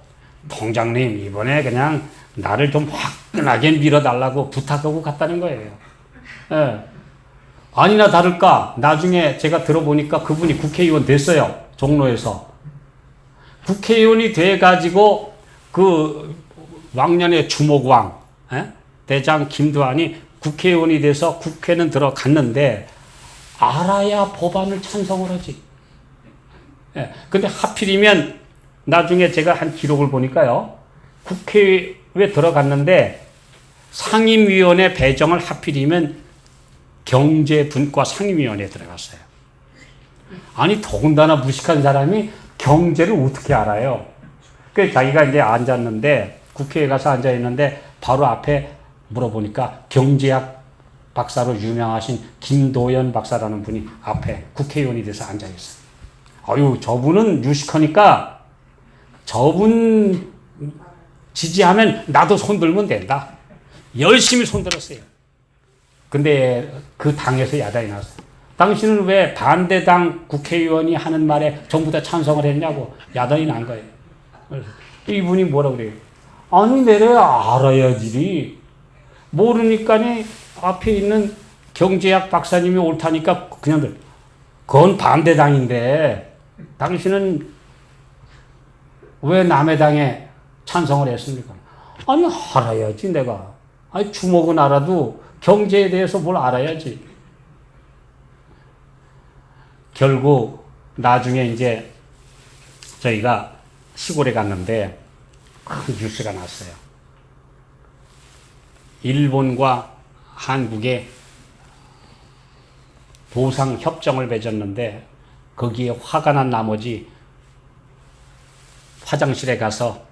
통장님 이번에 그냥 나를 좀 화끈하게 밀어달라고 부탁하고 갔다는 거예요. 예. 아니나 다를까 나중에 제가 들어보니까 그분이 국회의원 됐어요. 종로에서. 국회의원이 돼가지고 그 왕년의 주목왕 대장 김두한이 국회의원이 돼서 국회는 들어갔는데 알아야 법안을 찬성을 하지. 근데 하필이면 나중에 제가 한 기록을 보니까요. 국회에 들어갔는데 상임위원회 배정을 하필이면 경제분과 상임위원회에 들어갔어요. 아니 더군다나 무식한 사람이 경제를 어떻게 알아요? 그래서 자기가 이제 앉았는데 국회에 가서 앉아있는데 바로 앞에 물어보니까 경제학 박사로 유명하신 김도연 박사라는 분이 앞에 국회의원이 돼서 앉아있어요. 아유 저분은 유식하니까 저분 지지하면 나도 손들면 된다. 열심히 손들었어요. 근데 그 당에서 야단이 났어요. 당신은 왜 반대당 국회의원이 하는 말에 전부 다 찬성을 했냐고 야단이 난 거예요. 그래서 이분이 뭐라 그래요? 아니 내가 알아야지. 모르니까니 앞에 있는 경제학 박사님이 옳다니까 그냥 그건 반대당인데 당신은 왜 남의 당에 찬성을 했습니까? 아니 알아야지 내가. 아니 주목은 알아도 경제에 대해서 뭘 알아야지. 결국 나중에 이제 저희가 시골에 갔는데 큰 뉴스가 났어요. 일본과 한국에 보상 협정을 맺었는데 거기에 화가 난 나머지 화장실에 가서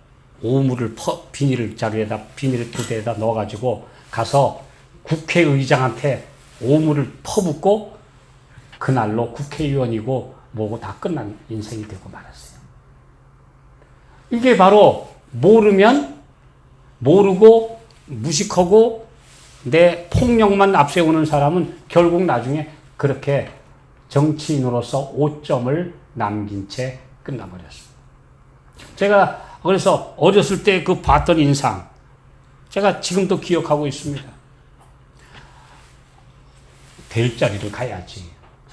오물을 비닐 자루에다 비닐 두 대에다 넣어가지고 가서 국회의장한테 오물을 퍼붓고 그날로 국회의원이고 뭐고 다 끝난 인생이 되고 말았어요. 이게 바로 모르고 무식하고 내 폭력만 앞세우는 사람은 결국 나중에 그렇게 정치인으로서 오점을 남긴 채 끝나버렸습니다. 제가 그래서 어렸을 때 그 봤던 인상 제가 지금도 기억하고 있습니다. 될 자리를 가야지.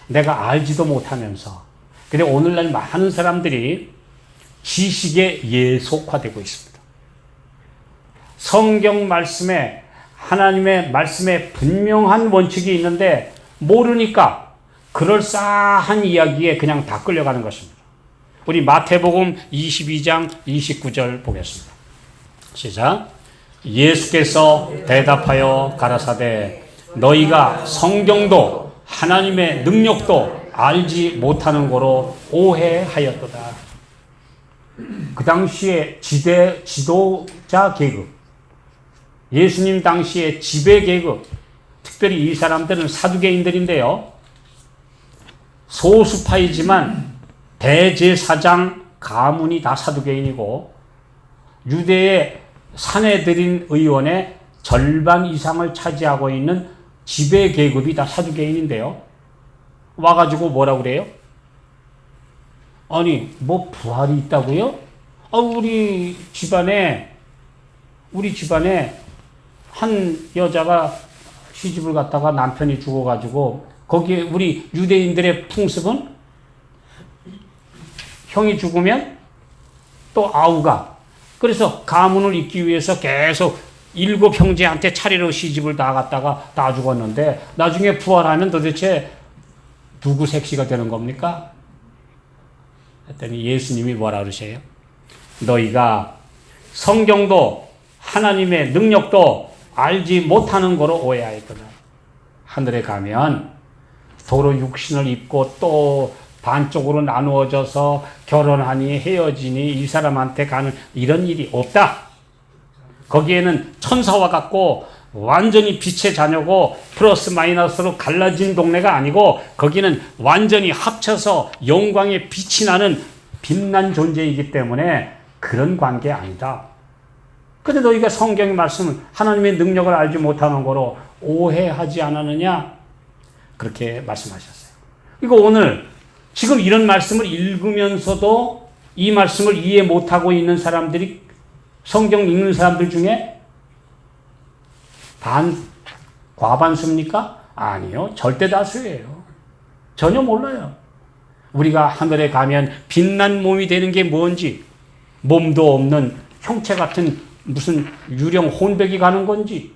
내가 알지도 못하면서. 근데 오늘날 많은 사람들이 지식에 예속화되고 있습니다. 성경 말씀에 하나님의 말씀에 분명한 원칙이 있는데 모르니까 그럴싸한 이야기에 그냥 다 끌려가는 것입니다. 우리 마태복음 22장 29절 보겠습니다. 시작. 예수께서 대답하여 가라사대 너희가 성경도 하나님의 능력도 알지 못하는 거로 오해하였도다. 그 당시에 지도자 계급, 예수님 당시에 지배 계급, 특별히 이 사람들은 사두개인들인데요. 소수파이지만 대제사장 가문이 다 사두개인이고 유대의 산헤드린 의원의 절반 이상을 차지하고 있는 지배 계급이 다 사두개인인데요. 와가지고 뭐라고 그래요? 아니 뭐 부활이 있다고요? 우리 집안에 한 여자가 시집을 갔다가 남편이 죽어가지고 거기에 우리 유대인들의 풍습은 형이 죽으면 또 아우가 그래서 가문을 잇기 위해서 계속 7 형제한테 차례로 시집을 다 갔다가 다 죽었는데 나중에 부활하면 도대체 누구 색시가 되는 겁니까? 했더니 예수님이 뭐라 그러세요? 너희가 성경도 하나님의 능력도 알지 못하는 거로 오해하였구나. 하늘에 가면 도로 육신을 입고 또 반쪽으로 나누어져서 결혼하니 헤어지니 이 사람한테 가는 이런 일이 없다. 거기에는 천사와 같고 완전히 빛의 자녀고 플러스 마이너스로 갈라진 동네가 아니고 거기는 완전히 합쳐서 영광의 빛이 나는 빛난 존재이기 때문에 그런 관계 아니다. 근데 너희가 성경의 말씀은 하나님의 능력을 알지 못하는 거로 오해하지 않았느냐? 그렇게 말씀하셨어요. 그리고 오늘 지금 이런 말씀을 읽으면서도 이 말씀을 이해 못하고 있는 사람들이 성경 읽는 사람들 중에 과반수입니까? 아니요. 절대 다수예요. 전혀 몰라요. 우리가 하늘에 가면 빛난 몸이 되는 게 뭔지, 몸도 없는 형체 같은 무슨 유령 혼백이 가는 건지,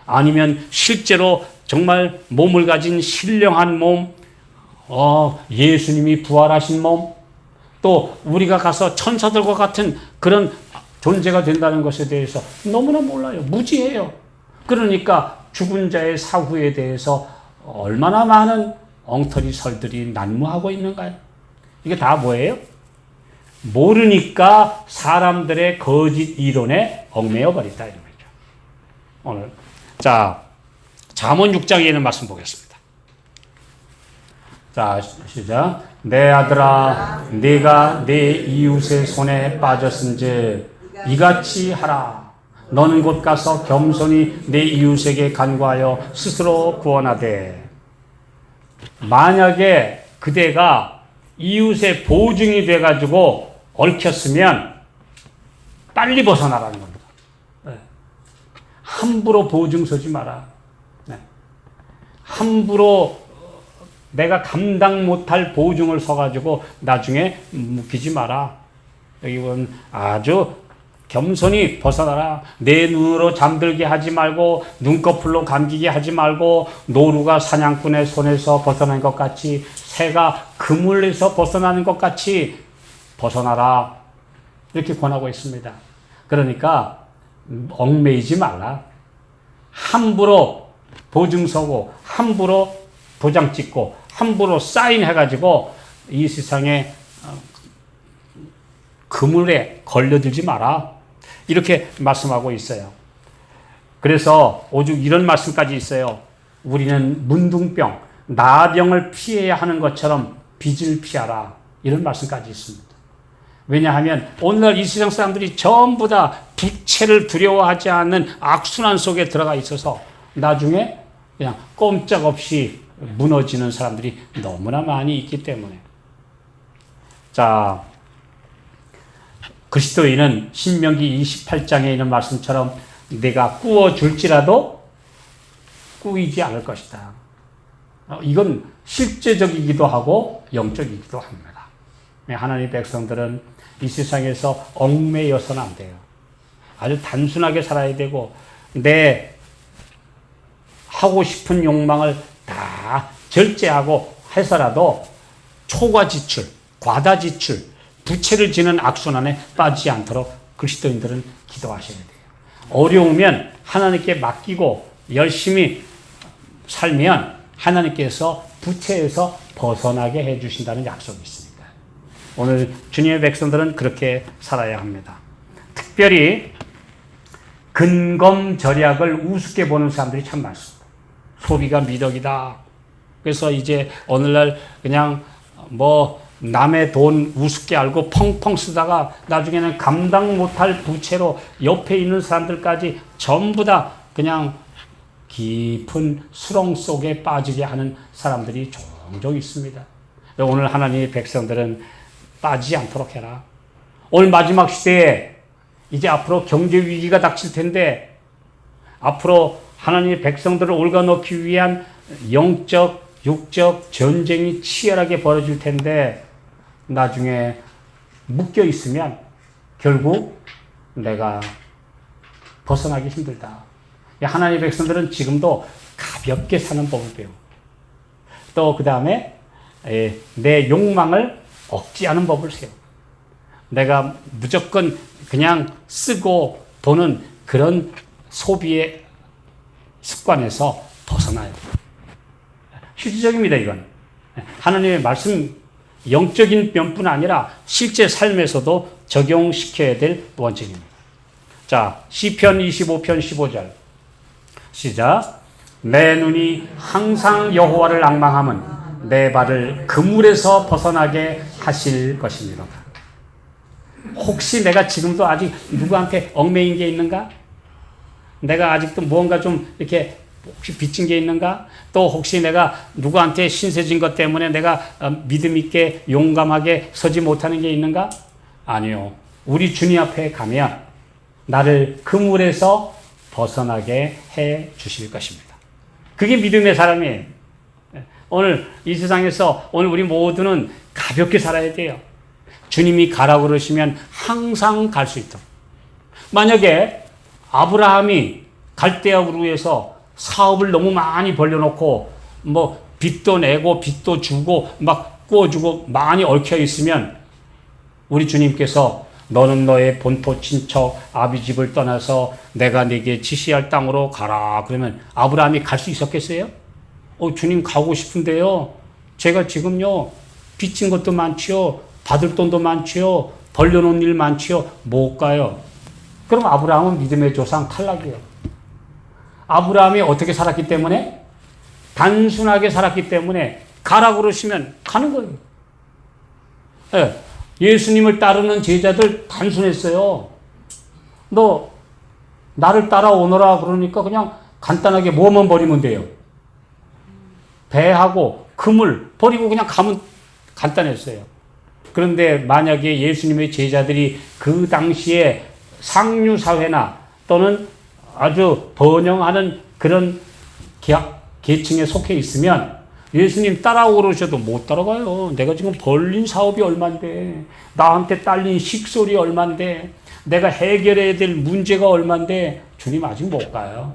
아니면 실제로 정말 몸을 가진 신령한 몸, 예수님이 부활하신 몸, 또 우리가 가서 천사들과 같은 그런 존재가 된다는 것에 대해서 너무나 몰라요. 무지해요. 그러니까 죽은 자의 사후에 대해서 얼마나 많은 엉터리 설들이 난무하고 있는가요? 이게 다 뭐예요? 모르니까 사람들의 거짓 이론에 얽매여 버렸다 이런 거죠. 오늘 자 잠언 6장에 있는 말씀 보겠습니다. 자 시작. 내 아들아 네가 내 이웃의 손에 빠졌은즉 이같이 하라. 너는 곧 가서 겸손히 내 이웃에게 간구하여 스스로 구원하되. 만약에 그대가 이웃의 보증이 돼가지고 얽혔으면 빨리 벗어나라는 겁니다. 네. 함부로 보증 서지 마라. 네. 함부로 내가 감당 못할 보증을 서가지고 나중에 묶이지 마라. 여기 보면 아주 겸손히 벗어나라. 내 눈으로 잠들게 하지 말고 눈꺼풀로 감기게 하지 말고 노루가 사냥꾼의 손에서 벗어난 것 같이 새가 그물에서 벗어나는 것 같이 벗어나라. 이렇게 권하고 있습니다. 그러니까 얽매이지 말라. 함부로 보증 서고 함부로 도장 찍고 함부로 사인해가지고 이 세상에 그물에 걸려들지 마라. 이렇게 말씀하고 있어요. 그래서 오죽 이런 말씀까지 있어요. 우리는 문둥병, 나병을 피해야 하는 것처럼 빚을 피하라. 이런 말씀까지 있습니다. 왜냐하면 오늘날 이 세상 사람들이 전부 다 부채를 두려워하지 않는 악순환 속에 들어가 있어서 나중에 그냥 꼼짝없이 무너지는 사람들이 너무나 많이 있기 때문에. 자, 그리스도인은 신명기 28장에 있는 말씀처럼 내가 꾸어줄지라도 꾸이지 않을 것이다. 이건 실제적이기도 하고 영적이기도 합니다. 하나님의 백성들은 이 세상에서 얽매여서는 안 돼요. 아주 단순하게 살아야 되고 내 하고 싶은 욕망을 다 절제하고 해서라도 초과 지출, 과다 지출, 부채를 지는 악순환에 빠지지 않도록 그리스도인들은 기도하셔야 돼요. 어려우면 하나님께 맡기고 열심히 살면 하나님께서 부채에서 벗어나게 해주신다는 약속이 있습니다. 오늘 주님의 백성들은 그렇게 살아야 합니다. 특별히 근검절약을 우습게 보는 사람들이 참 많습니다. 소비가 미덕이다. 그래서 이제 오늘날 그냥 남의 돈 우습게 알고 펑펑 쓰다가 나중에는 감당 못할 부채로 옆에 있는 사람들까지 전부 다 그냥 깊은 수렁 속에 빠지게 하는 사람들이 종종 있습니다. 오늘 하나님의 백성들은 빠지지 않도록 해라. 오늘 마지막 시대에 이제 앞으로 경제 위기가 닥칠 텐데 앞으로 하나님의 백성들을 올가놓기 위한 영적, 육적 전쟁이 치열하게 벌어질 텐데 나중에 묶여 있으면 결국 내가 벗어나기 힘들다. 하나님의 백성들은 지금도 가볍게 사는 법을 배우고 또 그 다음에 내 욕망을 억제하는 법을 세우고 내가 무조건 그냥 쓰고 보는 그런 소비의 습관에서 벗어나요. 실질적입니다. 이건 하나님의 말씀 영적인 면뿐 아니라 실제 삶에서도 적용시켜야 될 원칙입니다. 자, 시편 25편 15절 시작. 내 눈이 항상 여호와를 앙망함은 내 발을 그물에서 벗어나게 하실 것입니다. 혹시 내가 지금도 아직 누구한테 얽매인 게 있는가? 내가 아직도 무언가 좀 이렇게 혹시 빚진 게 있는가? 또 혹시 내가 누구한테 신세진 것 때문에 내가 믿음 있게 용감하게 서지 못하는 게 있는가? 아니요. 우리 주님 앞에 가면 나를 그물에서 벗어나게 해 주실 것입니다. 그게 믿음의 사람이에요. 오늘 이 세상에서 오늘 우리 모두는 가볍게 살아야 돼요. 주님이 가라고 그러시면 항상 갈 수 있도록. 만약에 아브라함이 갈대아우르 위해서 사업을 너무 많이 벌려놓고 뭐 빚도 내고 빚도 주고 막 구워주고 많이 얽혀 있으면 우리 주님께서 너는 너의 본토 친척 아비 집을 떠나서 내가 네게 지시할 땅으로 가라 그러면 아브라함이 갈 수 있었겠어요? 주님 가고 싶은데요. 제가 지금요 빚진 것도 많지요. 받을 돈도 많지요. 벌려놓은 일 많지요. 못 가요. 그럼 아브라함은 믿음의 조상 탈락이에요. 아브라함이 어떻게 살았기 때문에? 단순하게 살았기 때문에 가라고 그러시면 가는 거예요. 네. 예수님을 따르는 제자들 단순했어요. 너 나를 따라오너라 그러니까 그냥 간단하게 뭐만 버리면 돼요. 배하고 그물 버리고 그냥 가면 간단했어요. 그런데 만약에 예수님의 제자들이 그 당시에 상류사회나 또는 아주 번영하는 그런 계층에 속해 있으면 예수님 따라오고 그러셔도 못 따라가요. 내가 지금 벌린 사업이 얼만데, 나한테 딸린 식솔이 얼만데, 내가 해결해야 될 문제가 얼만데, 주님 아직 못 가요.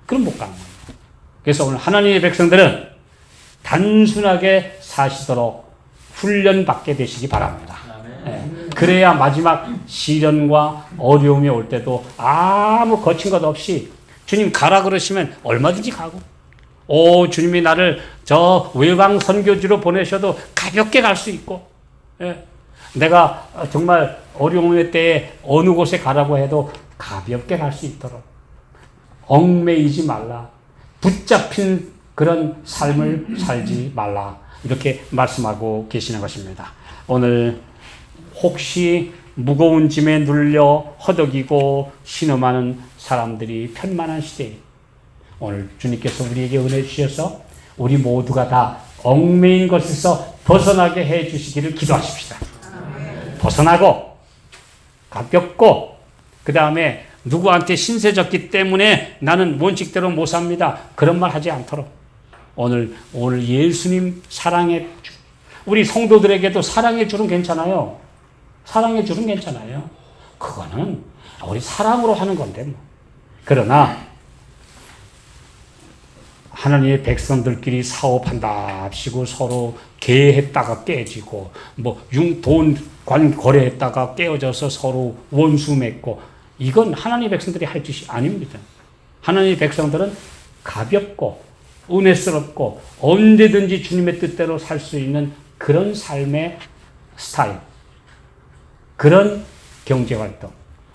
그럼 못 가는 거예요. 그래서 오늘 하나님의 백성들은 단순하게 사시도록 훈련받게 되시기 바랍니다. 네. 그래야 마지막 시련과 어려움이 올 때도 아무 거친 것 없이 주님 가라 그러시면 얼마든지 가고, 주님이 나를 저 외곽 선교지로 보내셔도 가볍게 갈 수 있고, 예. 내가 정말 어려움의 때에 어느 곳에 가라고 해도 가볍게 갈 수 있도록 얽매이지 말라. 붙잡힌 그런 삶을 살지 말라. 이렇게 말씀하고 계시는 것입니다. 오늘 혹시 무거운 짐에 눌려 허덕이고 신음하는 사람들이 편만한 시대에 오늘 주님께서 우리에게 은혜 주셔서 우리 모두가 다 얽매인 것에서 벗어나게 해 주시기를 기도하십시다. 벗어나고 가볍고 그 다음에 누구한테 신세졌기 때문에 나는 원칙대로 못 삽니다. 그런 말 하지 않도록 오늘 예수님 사랑의 주, 우리 성도들에게도 사랑의 줄은 괜찮아요. 사랑의 줄은 괜찮아요. 그거는 우리 사랑으로 하는 건데 뭐. 그러나 하나님의 백성들끼리 사업한다 합시고 서로 계획했다가 깨지고 돈 거래했다가 깨어져서 서로 원수 맺고 이건 하나님의 백성들이 할 짓이 아닙니다. 하나님의 백성들은 가볍고 은혜스럽고 언제든지 주님의 뜻대로 살 수 있는 그런 삶의 스타일, 그런 경제활동,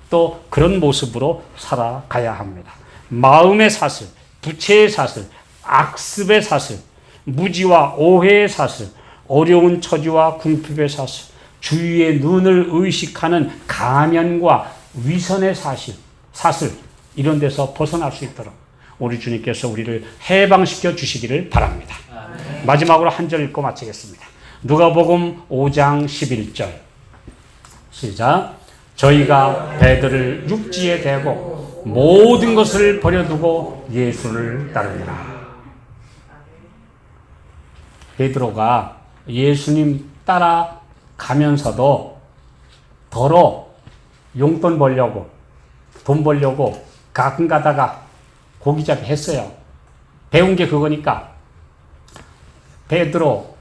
또 그런 모습으로 살아가야 합니다. 마음의 사슬, 부채의 사슬, 악습의 사슬, 무지와 오해의 사슬, 어려운 처지와 궁핍의 사슬, 주위의 눈을 의식하는 가면과 위선의 사슬 이런 데서 벗어날 수 있도록 우리 주님께서 우리를 해방시켜 주시기를 바랍니다. 아멘. 마지막으로 한 절 읽고 마치겠습니다. 누가복음 5장 11절 시작. 저희가 배들을 육지에 대고 모든 것을 버려두고 예수를 따르니라. 베드로가 예수님 따라가면서도 더러 용돈 벌려고 돈 벌려고 가끔 가다가 고기잡이 했어요. 배운 게 그거니까. 베드로,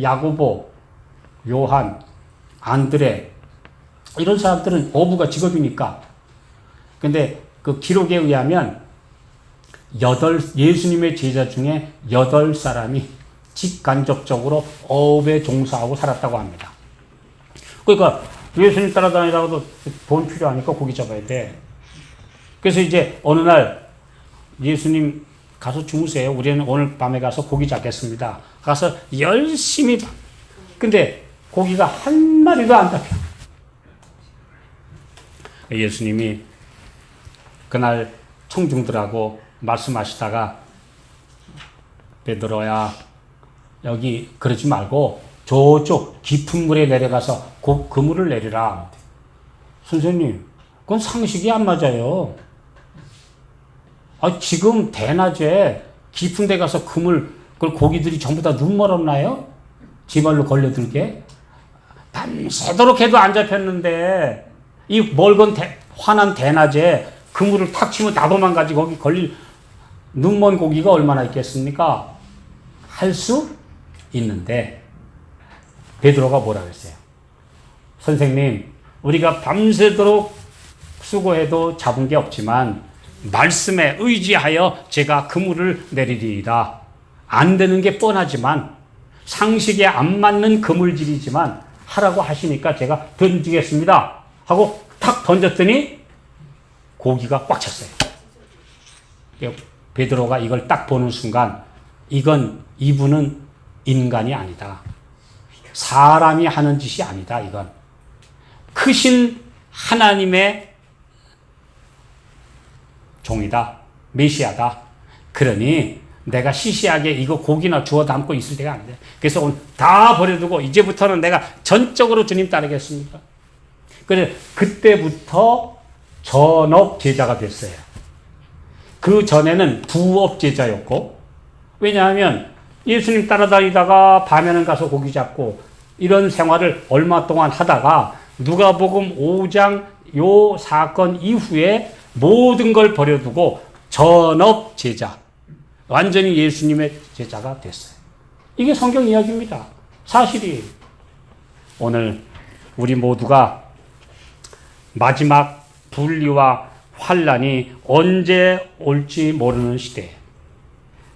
야고보, 요한, 안드레 이런 사람들은 어부가 직업이니까. 근데 그 기록에 의하면 예수님의 제자 중에 8사람이 직간접적으로 업에 종사하고 살았다고 합니다. 그러니까 예수님 따라다니다가도 돈 필요하니까 고기 잡아야 돼. 그래서 이제 어느 날 예수님 가서 주무세요. 우리는 오늘 밤에 가서 고기 잡겠습니다. 가서 열심히 근데 고기가 한 마리도 안 잡혀. 예수님이 그날 청중들하고 말씀하시다가 베드로야 여기 그러지 말고 저쪽 깊은 물에 내려가서 그물을 내리라. 선생님 그건 상식이 안 맞아요. 지금 대낮에 깊은 데 가서 그걸 고기들이 전부 다 눈 멀었나요? 지발로 걸려들게? 밤새도록 해도 안 잡혔는데 이 멀건 환한 대낮에 그물을 탁 치면 다 도망가지 거기 걸릴 눈먼 고기가 얼마나 있겠습니까? 할 수 있는데 베드로가 뭐라 그랬어요? 선생님 우리가 밤새도록 수고해도 잡은 게 없지만 말씀에 의지하여 제가 그물을 내리리이다. 안 되는 게 뻔하지만 상식에 안 맞는 그물질이지만 하라고 하시니까 제가 던지겠습니다 하고 탁 던졌더니 고기가 꽉 찼어요. 베드로가 이걸 딱 보는 순간 이분은 인간이 아니다. 사람이 하는 짓이 아니다. 이건 크신 하나님의 종이다. 메시아다. 그러니 내가 시시하게 이거 고기나 주워 담고 있을 때가 안 돼. 그래서 오늘 다 버려두고 이제부터는 내가 전적으로 주님 따르겠습니다. 그래서 그때부터 전업 제자가 됐어요. 그 전에는 부업 제자였고, 왜냐하면 예수님 따라다니다가 밤에는 가서 고기 잡고 이런 생활을 얼마 동안 하다가 누가복음 5장 요 사건 이후에 모든 걸 버려두고 전업 제자, 완전히 예수님의 제자가 됐어요. 이게 성경 이야기입니다. 사실이 오늘 우리 모두가 마지막 분리와 환란이 언제 올지 모르는 시대에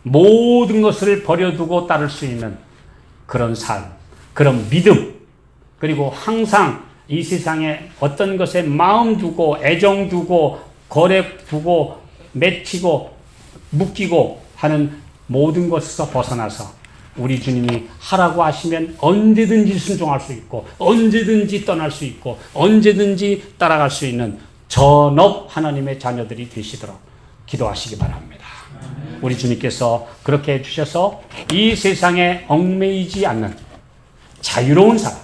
모든 것을 버려두고 따를 수 있는 그런 삶, 그런 믿음, 그리고 항상 이 세상에 어떤 것에 마음 두고 애정 두고 거래 두고 맺히고 묶이고 하는 모든 것에서 벗어나서 우리 주님이 하라고 하시면 언제든지 순종할 수 있고 언제든지 떠날 수 있고 언제든지 따라갈 수 있는 전업 하나님의 자녀들이 되시도록 기도하시기 바랍니다. 우리 주님께서 그렇게 해주셔서 이 세상에 얽매이지 않는 자유로운 사람,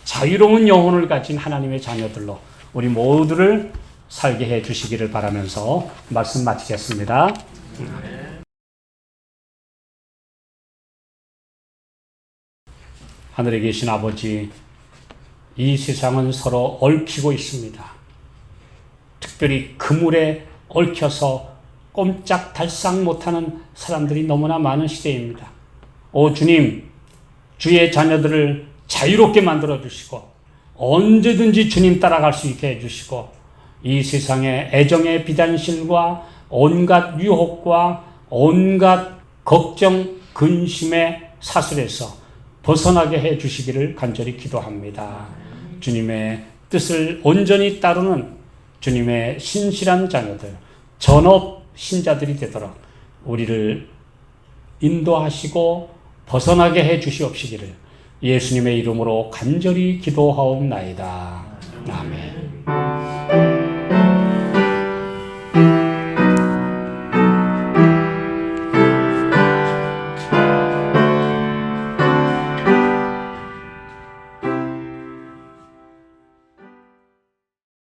자유로운 영혼을 가진 하나님의 자녀들로 우리 모두를 살게 해 주시기를 바라면서 말씀 마치겠습니다. 하늘에 계신 아버지, 이 세상은 서로 얽히고 있습니다. 특별히 그물에 얽혀서 꼼짝달싹 못하는 사람들이 너무나 많은 시대입니다. 오 주님, 주의 자녀들을 자유롭게 만들어 주시고 언제든지 주님 따라갈 수 있게 해주시고 이 세상의 애정의 비단실과 온갖 유혹과 온갖 걱정, 근심의 사슬에서 벗어나게 해주시기를 간절히 기도합니다. 주님의 뜻을 온전히 따르는 주님의 신실한 자녀들, 전업 신자들이 되도록 우리를 인도하시고 벗어나게 해 주시옵시기를 예수님의 이름으로 간절히 기도하옵나이다. 아멘.